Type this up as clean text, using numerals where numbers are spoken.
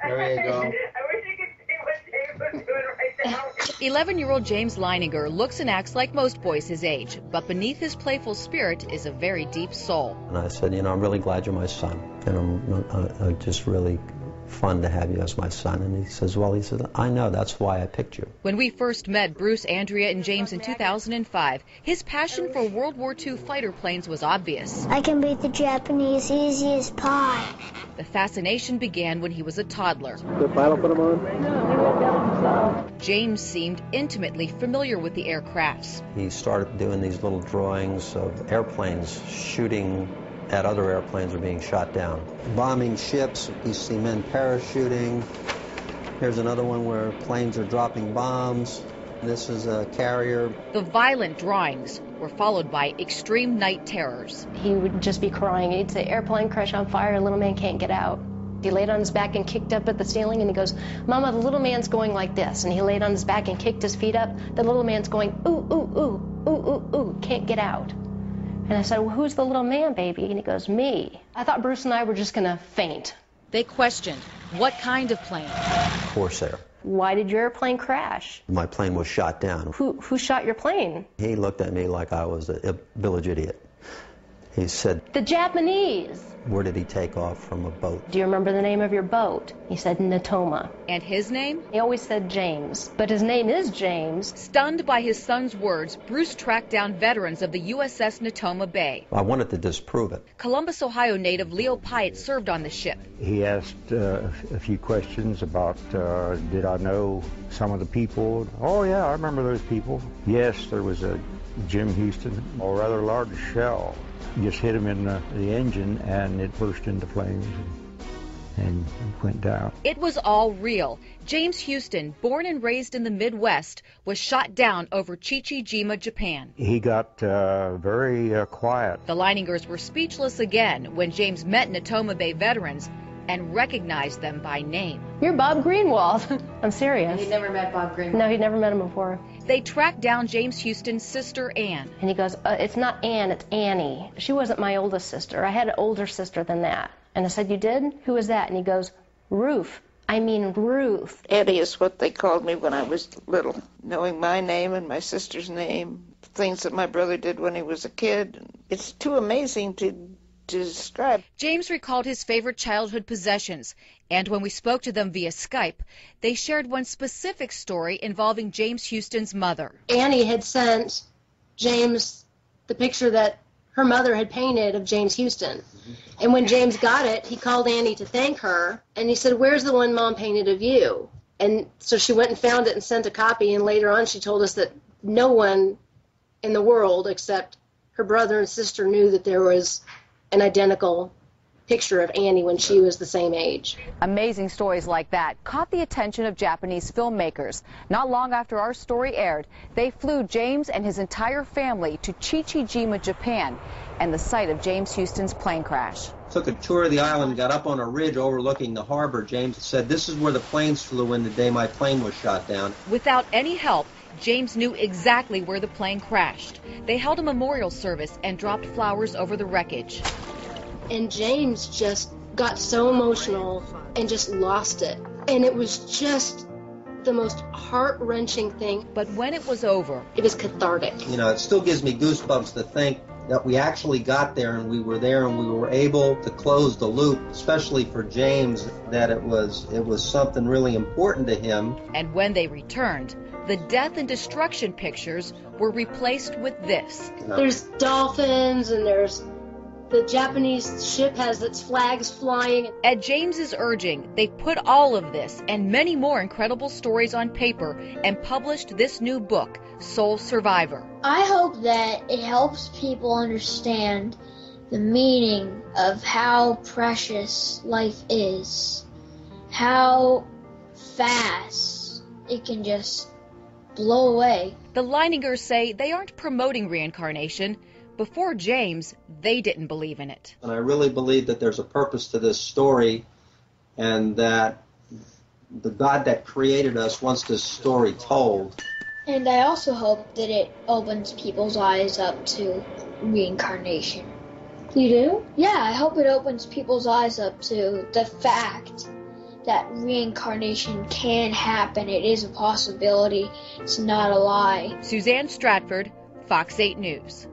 There you go. I wish you could see what James was doing right now. 11-year-old James Leininger looks and acts like most boys his age, but beneath his playful spirit is a very deep soul. And I said, I'm really glad you're my son, and I'm just really fun to have you as my son. And he says, I know, that's why I picked you. When we first met Bruce, Andrea, and James in 2005, his passion for World War II fighter planes was obvious. I can beat the Japanese easy as pie. The fascination began when he was a toddler. The pilot put them on? James seemed intimately familiar with the aircrafts. He started doing these little drawings of airplanes shooting at other airplanes or being shot down. Bombing ships, you see men parachuting. Here's another one where planes are dropping bombs. This is a carrier. The violent drawings were followed by extreme night terrors. He would just be crying. He'd say, airplane crash on fire, little man can't get out. He laid on his back and kicked up at the ceiling, and he goes, Mama, the little man's going like this. And he laid on his back and kicked his feet up. The little man's going, ooh, ooh, ooh, ooh, ooh, ooh, can't get out. And I said, well, who's the little man, baby? And he goes, me. I thought Bruce and I were just going to faint. They questioned, what kind of plane? Corsair. Why did your airplane crash? My plane was shot down. Who shot your plane? He looked at me like I was a village idiot. He said, the Japanese. Where did he take off from a boat? Do you remember the name of your boat? He said Natoma. And his name? He always said James, but his name is James. Stunned by his son's words, Bruce tracked down veterans of the USS Natoma Bay. I wanted to disprove it. Columbus, Ohio native Leo Pyatt served on the ship. He asked a few questions about, did I know some of the people? Oh yeah, I remember those people. Yes, there was a Jim Houston, a rather large shell. Just hit him in the engine, and it burst into flames and went down. It was all real. James Houston, born and raised in the Midwest, was shot down over Chichijima, Japan. He got very quiet. The Leiningers were speechless again when James met Natoma Bay veterans and recognized them by name. You're Bob Greenwald. I'm serious. He'd never met Bob Greenwald? No, he'd never met him before. They tracked down James Houston's sister, Ann. And he goes, it's not Ann, it's Annie. She wasn't my oldest sister. I had an older sister than that. And I said, you did? Who was that? And he goes, Ruth. I mean Ruth. Annie is what they called me when I was little. Knowing my name and my sister's name, things that my brother did when he was a kid. It's too amazing to describe. James recalled his favorite childhood possessions, and when we spoke to them via Skype, they shared one specific story involving James Houston's mother. Annie had sent James the picture that her mother had painted of James Houston. And when James got it, he called Annie to thank her, and he said, where's the one Mom painted of you? And so she went and found it and sent a copy, and later on she told us that no one in the world except her brother and sister knew that there was an identical picture of Annie when she was the same age. Amazing stories like that caught the attention of Japanese filmmakers. Not long after our story aired, they flew James and his entire family to Chichijima, Japan, and the site of James Houston's plane crash. Took a tour of the island, got up on a ridge overlooking the harbor. James said, this is where the planes flew in the day my plane was shot down. Without any help, James knew exactly where the plane crashed. They held a memorial service and dropped flowers over the wreckage. And James just got so emotional and just lost it. And it was just the most heart-wrenching thing. But when it was over, it was cathartic. It still gives me goosebumps to think that we actually got there and we were there and we were able to close the loop, especially for James, that it was something really important to him. And when they returned, the death and destruction pictures were replaced with this. There's dolphins and there's the Japanese ship has its flags flying. At James's urging, they put all of this and many more incredible stories on paper and published this new book, Soul Survivor. I hope that it helps people understand the meaning of how precious life is, how fast it can just blow away. The Leiningers say they aren't promoting reincarnation. Before James, they didn't believe in it. And I really believe that there's a purpose to this story and that the God that created us wants this story told. And I also hope that it opens people's eyes up to reincarnation. You do? Yeah, I hope it opens people's eyes up to the fact that reincarnation can happen. It is a possibility. It's not a lie. Suzanne Stratford, Fox 8 News.